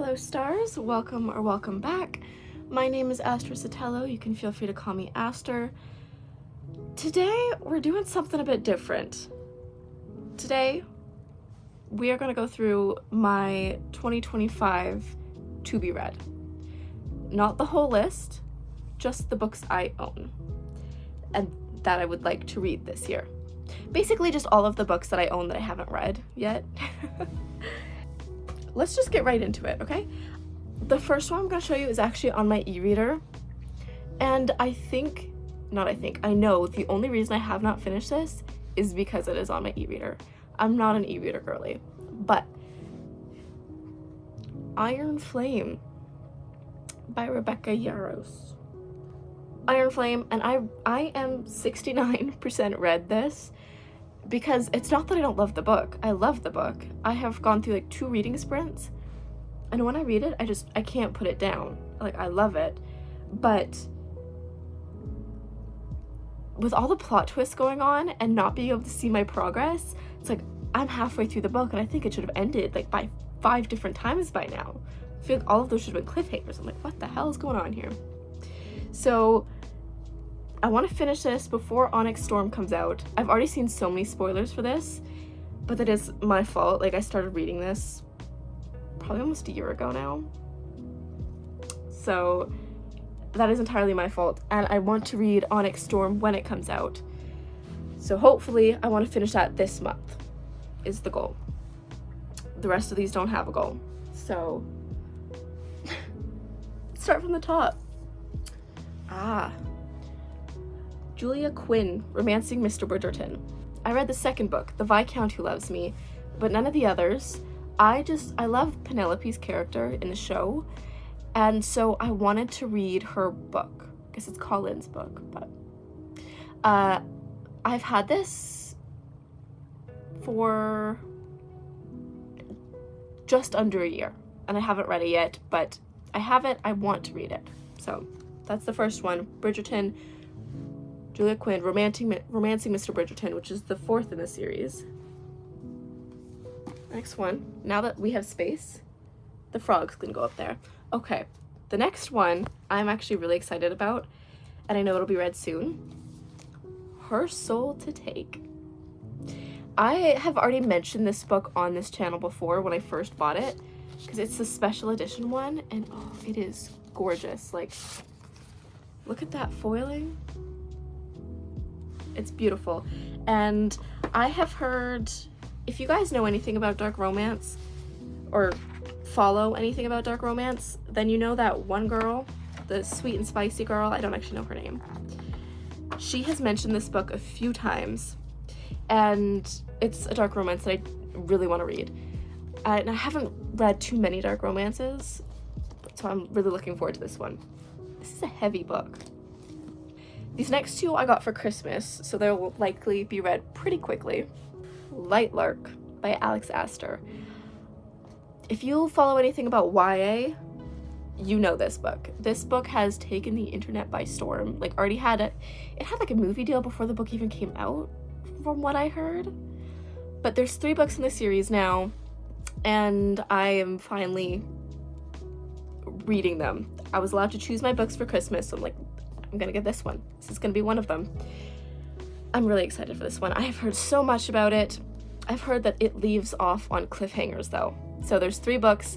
Hello stars, welcome or welcome back. My name is Aster Sotelo. You can feel free to call me Aster. Today we're doing something a bit different. Today we are going to go through my 2025 to be read. Not the whole list, just the books I own and that I would like to read this year. Basically just all of the books that I own that I haven't read yet. Let's just get right into it, okay? The first one I'm going to show you is actually on my e-reader, and I know the only reason I have not finished this is because it is on my e-reader. I'm not an e-reader girly, but Iron Flame by Rebecca Yarros. Iron Flame, and I am 69% read this, because it's not that I don't love the book. I love the book. I have gone through like 2 reading sprints, and when I read it, I can't put it down. Like, I love it. But with all the plot twists going on and not being able to see my progress, it's like I'm halfway through the book and I think it should have ended like by 5 different times by now. I feel like all of those should have been cliffhangers. I'm like, what the hell is going on here? So I want to finish this before Onyx Storm comes out. I've already seen so many spoilers for this, but that is my fault. Like, I started reading this probably almost a year ago now. So that is entirely my fault, and I want to read Onyx Storm when it comes out. So hopefully I want to finish that this month is the goal. The rest of these don't have a goal. So start from the top. Julia Quinn, Romancing Mr. Bridgerton. I read the second book, The Viscount Who Loves Me, but none of the others. I love Penelope's character in the show, and so I wanted to read her book. I guess it's Colin's book, but I've had this for just under a year, and I haven't read it yet, but I have it. I want to read it. So that's the first one, Bridgerton, Julia Quinn, Romancing Mr. Bridgerton, which is the 4th in the series. Next one, now that we have space, the frog's gonna go up there. Okay, the next one I'm actually really excited about, and I know it'll be read soon. Her Soul to Take. I have already mentioned this book on this channel before when I first bought it, because it's the special edition one, and oh, it is gorgeous. Like, look at that foiling. It's beautiful. And I have heard, if you guys know anything about dark romance or follow anything about dark romance, then you know that one girl, the sweet and spicy girl, I don't actually know her name. She has mentioned this book a few times, and it's a dark romance that I really want to read. And I haven't read too many dark romances, so I'm really looking forward to this one. This is a heavy book. These next 2 I got for Christmas, so they will likely be read pretty quickly. Light Lark by Alex Aster. If you follow anything about YA, you know this book. This book has taken the internet by storm. Like, already had it had like a movie deal before the book even came out, from what I heard. But there's 3 books in the series now, and I am finally reading them. I was allowed to choose my books for Christmas, so I'm like, I'm gonna get this one. This is gonna be one of them. I'm really excited for this one. I have heard so much about it. I've heard that it leaves off on cliffhangers though. So there's 3 books.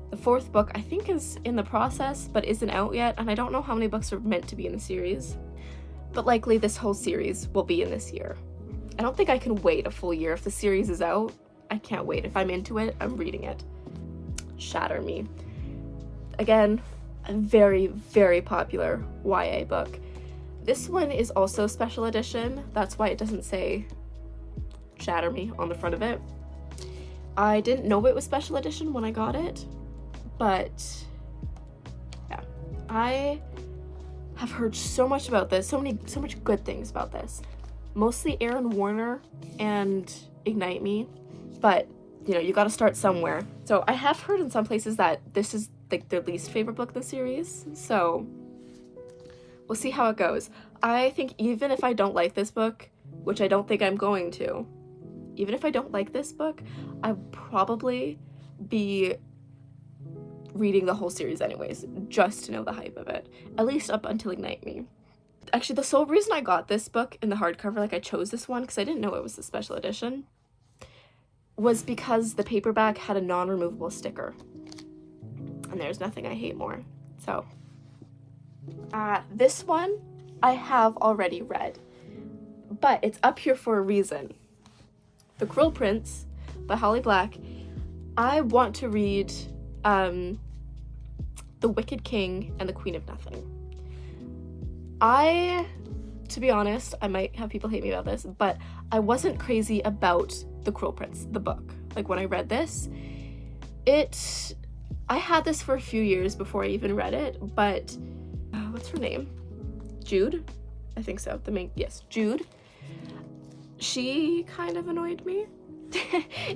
The 4th book I think is in the process but isn't out yet, and I don't know how many books are meant to be in the series. But likely this whole series will be in this year. I don't think I can wait a full year. If the series is out, I can't wait. If I'm into it, I'm reading it. Shatter Me. Again, a very, very popular YA book. This one is also special edition. That's why it doesn't say Shatter Me on the front of it. I didn't know it was special edition when I got it, but yeah. I have heard so much about this, so much good things about this. Mostly Aaron Warner and Ignite Me, but you know, you gotta start somewhere. So I have heard in some places that this is like their least favorite book in the series, so we'll see how it goes. I think even if I don't like this book, which I don't think I'm going to, even if I don't like this book, I'll probably be reading the whole series anyways, just to know the hype of it, at least up until Ignite Me. Actually, the sole reason I got this book in the hardcover, like I chose this one because I didn't know it was the special edition, was because the paperback had a non-removable sticker. And there's nothing I hate more. So, this one I have already read, but it's up here for a reason. The Cruel Prince by Holly Black. I want to read The Wicked King and the Queen of Nothing. To be honest, I might have people hate me about this, but I wasn't crazy about The Cruel Prince, the book. Like when I read this, I had this for a few years before I even read it, but what's her name? Jude? I think so. Yes, Jude. She kind of annoyed me.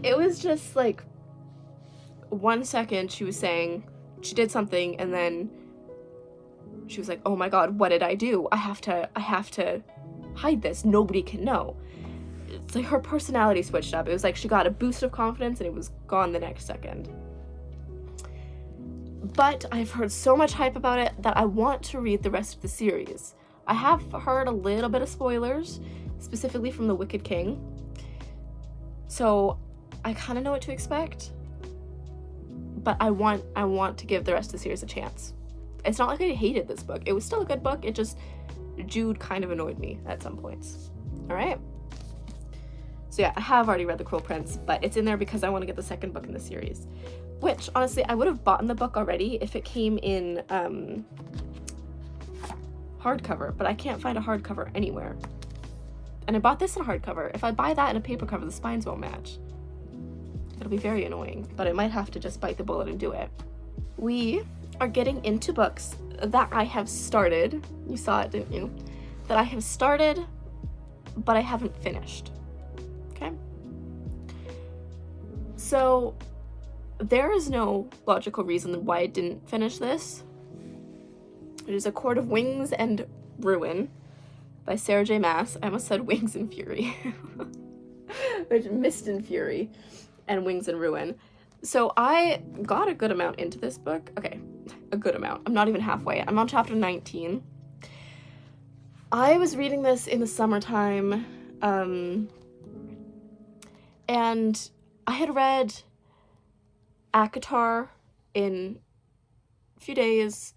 It was just like 1 second she was saying she did something and then she was like, oh my god, what did I do? I have to hide this. Nobody can know. It's like her personality switched up. It was like she got a boost of confidence and it was gone the next second. But I've heard so much hype about it that I want to read the rest of the series. I have heard a little bit of spoilers, specifically from The Wicked King. So I kind of know what to expect. But I want to give the rest of the series a chance. It's not like I hated this book. It was still a good book. It just, Jude kind of annoyed me at some points. All right. So yeah, I have already read The Cruel Prince, but it's in there because I want to get the second book in the series. Which, honestly, I would have bought the book already if it came in hardcover, but I can't find a hardcover anywhere. And I bought this in a hardcover. If I buy that in a paper cover, the spines won't match. It'll be very annoying, but I might have to just bite the bullet and do it. We are getting into books that I have started. You saw it, didn't you? That I have started, but I haven't finished. Okay? So there is no logical reason why I didn't finish this. It is A Court of Wings and Ruin by Sarah J. Maas. I almost said Wings and Fury. Mist and Fury and Wings and Ruin. So I got a good amount into this book. Okay, a good amount. I'm not even halfway. I'm on chapter 19. I was reading this in the summertime, and I had read ACOTAR in a few days,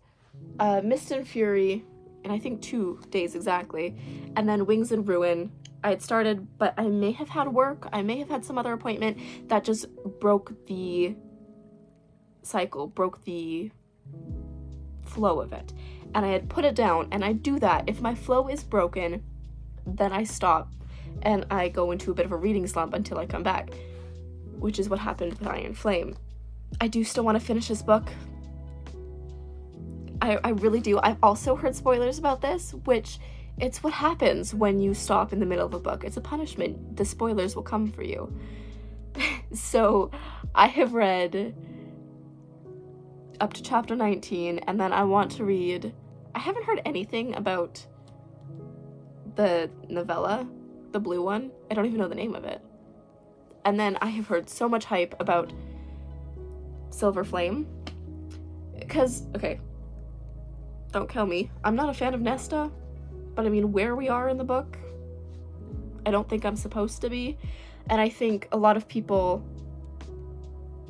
Mist and Fury in I think 2 days exactly, and then Wings and Ruin. I had started, but I may have had work, I may have had some other appointment that just broke the cycle, broke the flow of it. And I had put it down, and I do that. If my flow is broken, then I stop, and I go into a bit of a reading slump until I come back, which is what happened with Iron Flame. I do still want to finish this book. I really do. I've also heard spoilers about this, which it's what happens when you stop in the middle of a book. It's a punishment. The spoilers will come for you. So I have read up to chapter 19, and then I want to read... I haven't heard anything about the novella, the blue one. I don't even know the name of it. And then I have heard so much hype about Silver Flame. Because, okay, don't kill me. I'm not a fan of Nesta, but I mean, where we are in the book, I don't think I'm supposed to be. And I think a lot of people,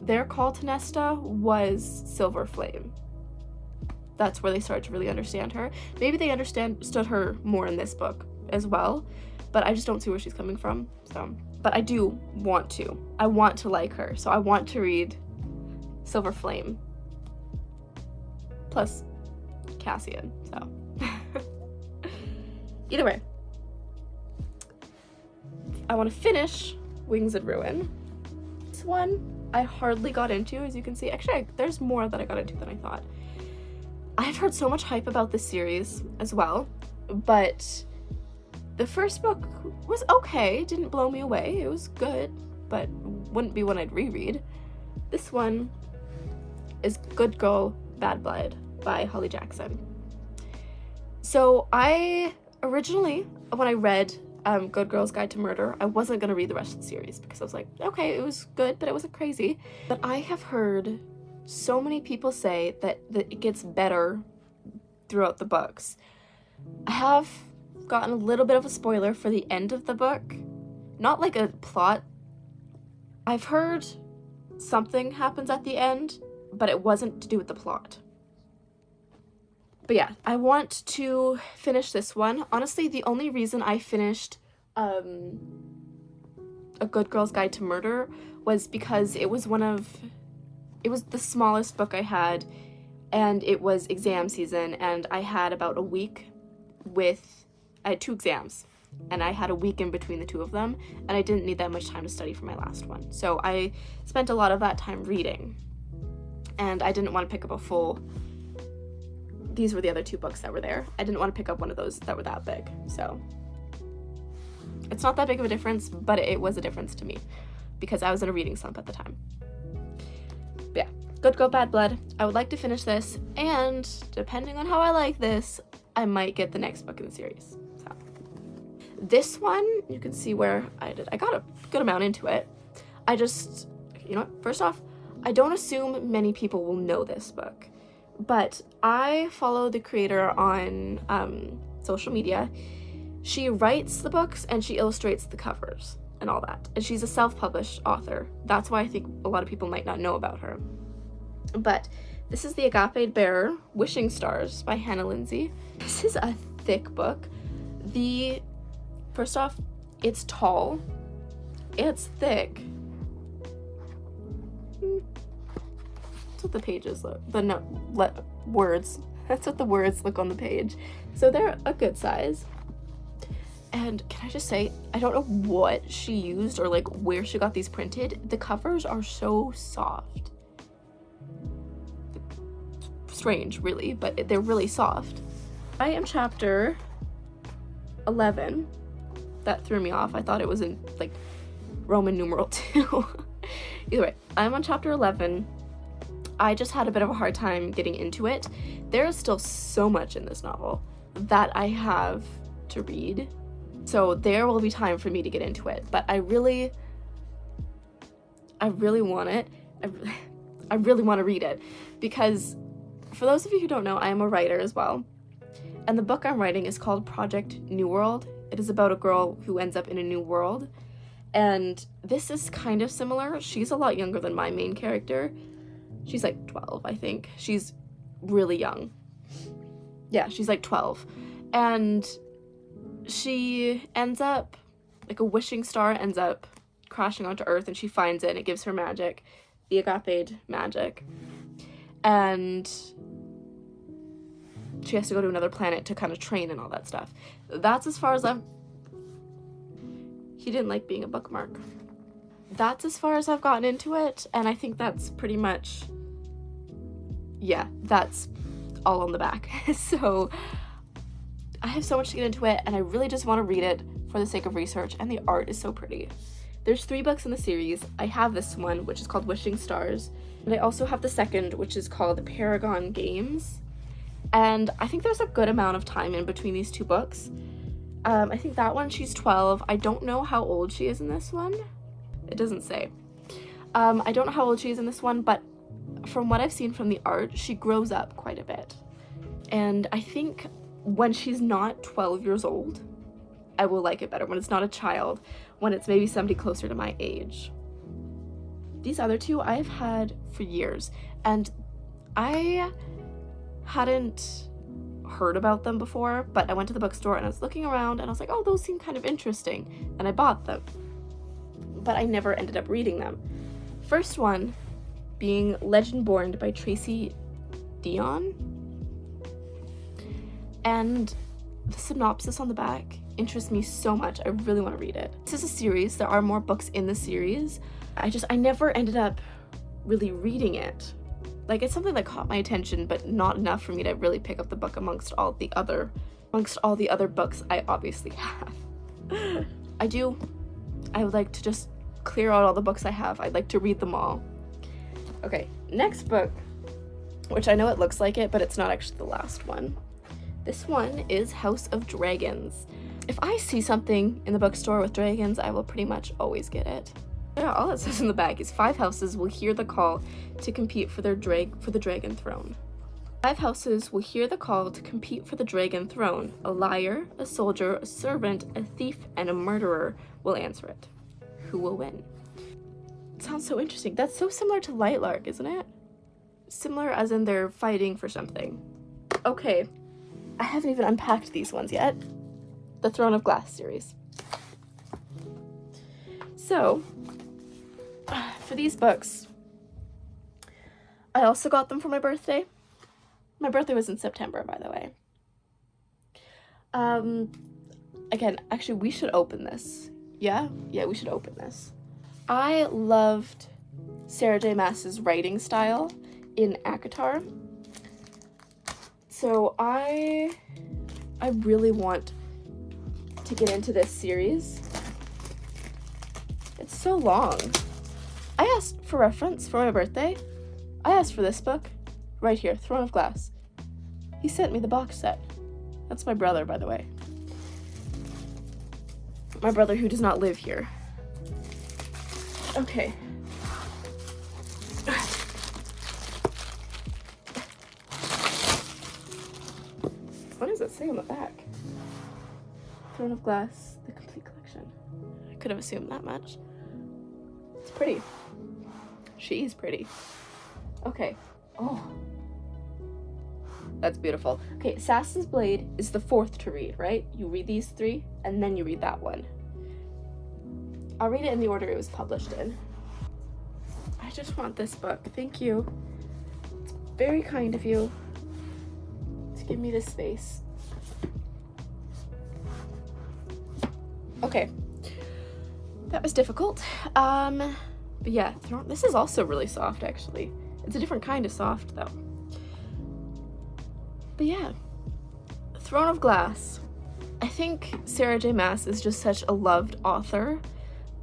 their call to Nesta was Silver Flame. That's where they started to really understand her. Maybe they understood her more in this book as well, but I just don't see where she's coming from. So, but I do want to. I want to like her, so I want to read Silver Flame. Plus Cassian, so. Either way, I want to finish Wings and Ruin. This one I hardly got into, as you can see. Actually, there's more that I got into than I thought. I've heard so much hype about this series as well, but the first book was okay. It didn't blow me away. It was good, but wouldn't be one I'd reread. This one is Good Girl, Bad Blood by Holly Jackson. So I originally, when I read Good Girl's Guide to Murder, I wasn't going to read the rest of the series because I was like, okay, it was good, but it wasn't crazy. But I have heard so many people say that it gets better throughout the books. I have gotten a little bit of a spoiler for the end of the book. Not like a plot. I've heard something happens at the end, but it wasn't to do with the plot. But yeah, I want to finish this one. Honestly, the only reason I finished A Good Girl's Guide to Murder was because it was the smallest book I had, and it was exam season, and I had about a week I had 2 exams, and I had a week in between the 2 of them, and I didn't need that much time to study for my last one. So I spent a lot of that time reading, and I didn't want to pick up a full... These were the other 2 books that were there. I didn't want to pick up one of those that were that big, so... It's not that big of a difference, but it was a difference to me, because I was in a reading slump at the time. But yeah, Good Girl, Bad Blood. I would like to finish this, and depending on how I like this, I might get the next book in the series. So. This one, you can see where I got a good amount into it. You know what, first off, I don't assume many people will know this book, but I follow the creator on social media. She writes the books and she illustrates the covers and all that. And she's a self-published author. That's why I think a lot of people might not know about her. But this is The Agape Bearer, Wishing Stars by Hannah Lindsay. This is a thick book. First off, it's tall. It's thick. That's what the pages look. Words. That's what the words look on the page. So they're a good size. And can I just say, I don't know what she used or like where she got these printed. The covers are so soft. Strange, really, but they're really soft. I am chapter 11. That threw me off. I thought it was in like Roman numeral 2. Either way, I'm on chapter 11. I just had a bit of a hard time getting into it. There is still so much in this novel that I have to read. So there will be time for me to get into it, but I really want it. I really want to read it, because for those of you who don't know, I am a writer as well. And the book I'm writing is called Project New World. It is about a girl who ends up in a new world. And this is kind of similar. She's a lot younger than my main character. She's like 12, I think. She's really young. Yeah, she's like 12. And she ends up, like a wishing star ends up crashing onto Earth, and she finds it and it gives her magic, the agape magic. And she has to go to another planet to kind of train and all that stuff. That's as far as He didn't like being a bookmark. That's as far as I've gotten into it, and I think that's pretty much, yeah, that's all on the back. So I have so much to get into it, and I really just want to read it for the sake of research, and the art is so pretty. There's 3 books in the series. I have this one, which is called Wishing Stars, and I also have the second, which is called Paragon Games. And I think there's a good amount of time in between these 2 books. I think that one, she's 12. I don't know how old she is in this one. It doesn't say. I don't know how old she is in this one, but from what I've seen from the art, she grows up quite a bit. And I think when she's not 12 years old, I will like it better. When it's not a child, when it's maybe somebody closer to my age. These other 2 I've had for years, and I hadn't heard about them before, but I went to the bookstore and I was looking around and I was like, oh, those seem kind of interesting, and I bought them. But I never ended up reading them. First one being Legendborn by Tracy Dion. And the synopsis on the back interests me so much. I really want to read it. This is a series. There are more books in the series. I never ended up really reading it. Like, it's something that caught my attention, but not enough for me to really pick up the book amongst all the other books I obviously have. I would like to just clear out all the books I have. I'd like to read them all. Okay, next book, which I know it looks like it, but it's not actually the last one. This one is House of Dragons. If I see something in the bookstore with dragons, I will pretty much always get it. Yeah, all it says in the back is 5 houses will hear the call to compete for the dragon throne. 5 houses will hear the call to compete for the dragon throne. A liar, a soldier, a servant, a thief, and a murderer will answer it. Who will win? It sounds so interesting. That's so similar to Lightlark, isn't it? Similar as in they're fighting for something. Okay, I haven't even unpacked these ones yet. The Throne of Glass series. So, for these books, I also got them for my birthday. My birthday was in September, by the way. Again, actually, we should open this. Yeah, we should open this. I loved Sarah J. Maas's writing style in ACOTAR. So I really want to get into this series. It's so long. I asked for reference for my birthday. I asked for this book. Right here, Throne of Glass. He sent me the box set. That's my brother, by the way. My brother who does not live here. Okay. What does it say on the back? Throne of Glass, the complete collection. I could have assumed that much. It's pretty. She's pretty. Okay. Oh. That's beautiful. Okay, Assassin's Blade is the 4th to read, right? You read these 3, and then you read that one. I'll read it in the order it was published in. I just want this book. Thank you. It's very kind of you to give me this space. Okay. That was difficult. But yeah, this is also really soft, actually. It's a different kind of soft, though. But yeah, Throne of Glass. I think Sarah J. Maas is just such a loved author,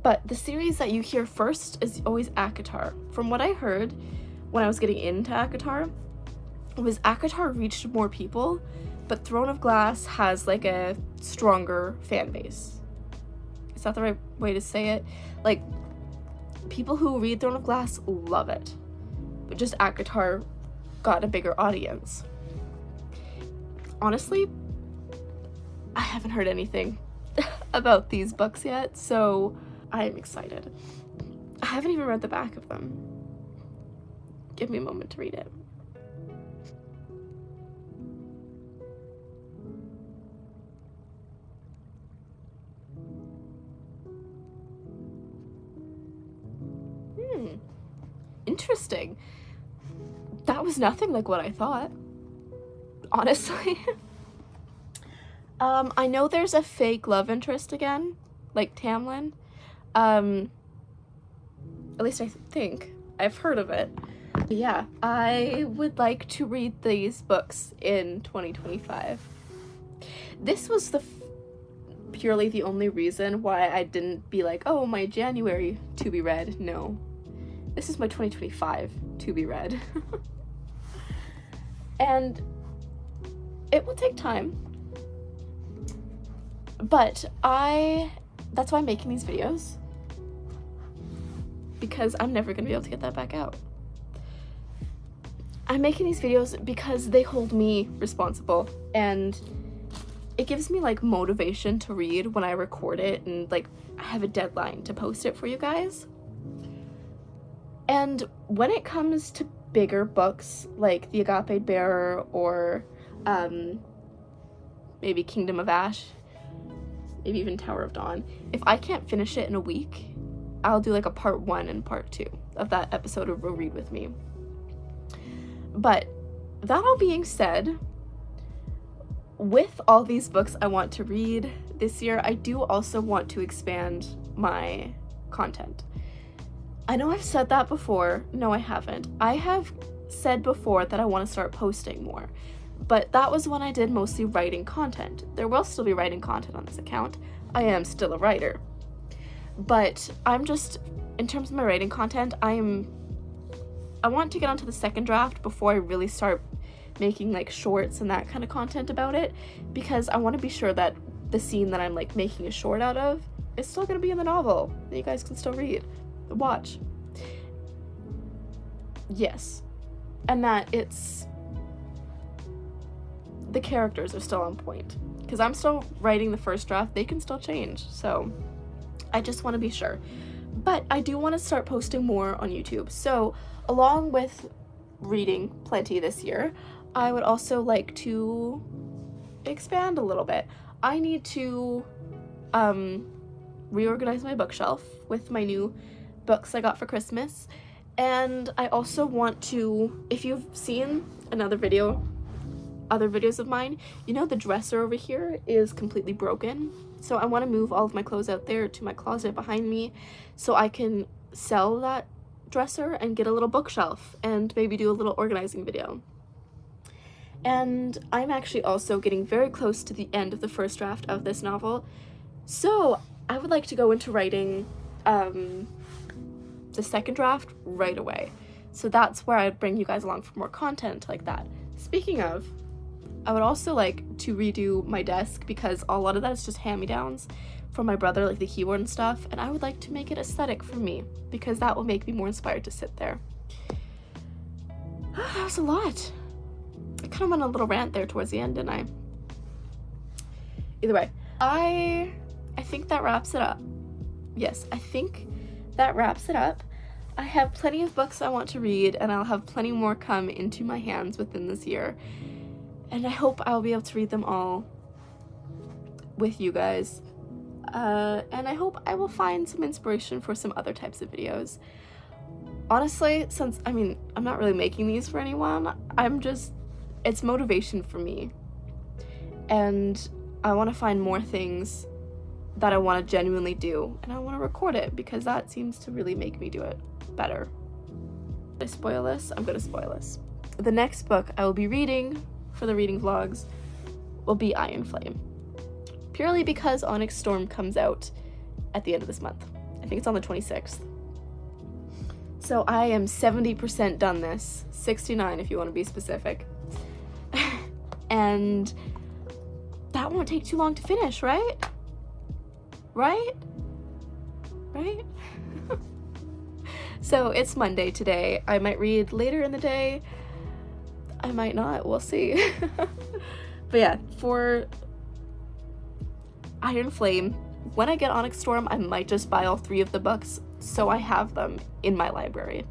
but the series that you hear first is always ACOTAR. From what I heard when I was getting into ACOTAR, was ACOTAR reached more people, but Throne of Glass has like a stronger fan base. Is that the right way to say it? Like, people who read Throne of Glass love it, but just ACOTAR got a bigger audience. Honestly, I haven't heard anything about these books yet, so I'm excited. I haven't even read the back of them. Give me a moment to read it. Interesting. That was nothing like what I thought. Honestly. I know there's a fake love interest again, like Tamlin. At least I think. I've heard of it. But yeah, I would like to read these books in 2025. This was purely the only reason why I didn't be like, oh, my January to be read. No. This is my 2025 to be read. And it will take time. But that's why I'm making these videos. Because I'm never gonna be able to get that back out. I'm making these videos because they hold me responsible, and it gives me like motivation to read when I record it, and like I have a deadline to post it for you guys. And when it comes to bigger books like The Agape Bearer or maybe Kingdom of Ash, maybe even Tower of Dawn, if I can't finish it in a week, I'll do like a part 1 and part 2 of that episode of Read With Me. But that all being said, with all these books I want to read this year, I do also want to expand my content. I know I've said that before. No, I haven't. I have said before that I want to start posting more, but that was when I did mostly writing content. There will still be writing content on this account. I am still a writer. But I'm just, in terms of my writing content, I want to get onto the second draft before I really start making like shorts and that kind of content about it, because I want to be sure that the scene that I'm like making a short out of is still going to be in the novel that you guys can still read. watch. Yes. And that the characters are still on point. Because I'm still writing the first draft, they can still change. So I just want to be sure. But I do want to start posting more on YouTube. So along with reading plenty this year, I would also like to expand a little bit. I need to reorganize my bookshelf with my new books I got for Christmas. And I also want to, if you've seen other videos of mine, you know the dresser over here is completely broken. So I want to move all of my clothes out there to my closet behind me so I can sell that dresser and get a little bookshelf and maybe do a little organizing video. And I'm actually also getting very close to the end of the first draft of this novel. So I would like to go into writing the second draft right away. So that's where I'd bring you guys along for more content like that. Speaking of, I would also like to redo my desk because a lot of that is just hand-me-downs from my brother, like the keyboard and stuff, and I would like to make it aesthetic for me because that will make me more inspired to sit there. That was a lot. I kind of went on a little rant there towards the end, didn't I? Either way, I think that wraps it up. Yes, I think that wraps it up. I have plenty of books I want to read, and I'll have plenty more come into my hands within this year. And I hope I'll be able to read them all with you guys. And I hope I will find some inspiration for some other types of videos. Honestly, since, I'm not really making these for anyone, it's motivation for me. And I want to find more things that I want to genuinely do, and I want to record it because that seems to really make me do it better. Did I spoil this? I'm gonna spoil this. The next book I will be reading for the reading vlogs will be Iron Flame, purely because Onyx Storm comes out at the end of this month. I think it's on the 26th. So I am 70% done this, 69 if you want to be specific. And that won't take too long to finish, right? Right? So it's Monday today. I might read later in the day. I might not, we'll see. But yeah, for Iron Flame, when I get Onyx Storm, I might just buy all 3 of the books so I have them in my library.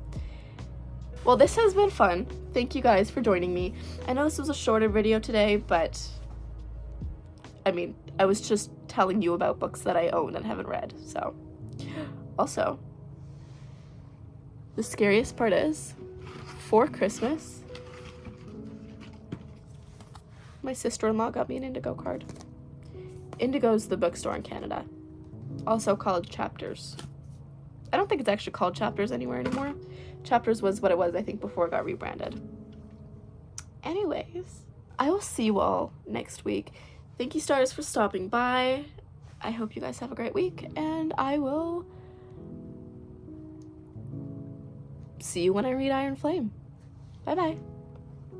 Well, this has been fun. Thank you guys for joining me. I know this was a shorter video today, but I was just telling you about books that I own and haven't read, so. Also, the scariest part is, for Christmas, my sister-in-law got me an Indigo card. Indigo's the bookstore in Canada, also called Chapters. I don't think it's actually called Chapters anywhere anymore. Chapters was what it was, I think, before it got rebranded. Anyways, I will see you all next week. Thank you, stars, for stopping by. I hope you guys have a great week, and I will see you when I read Iron Flame. Bye-bye.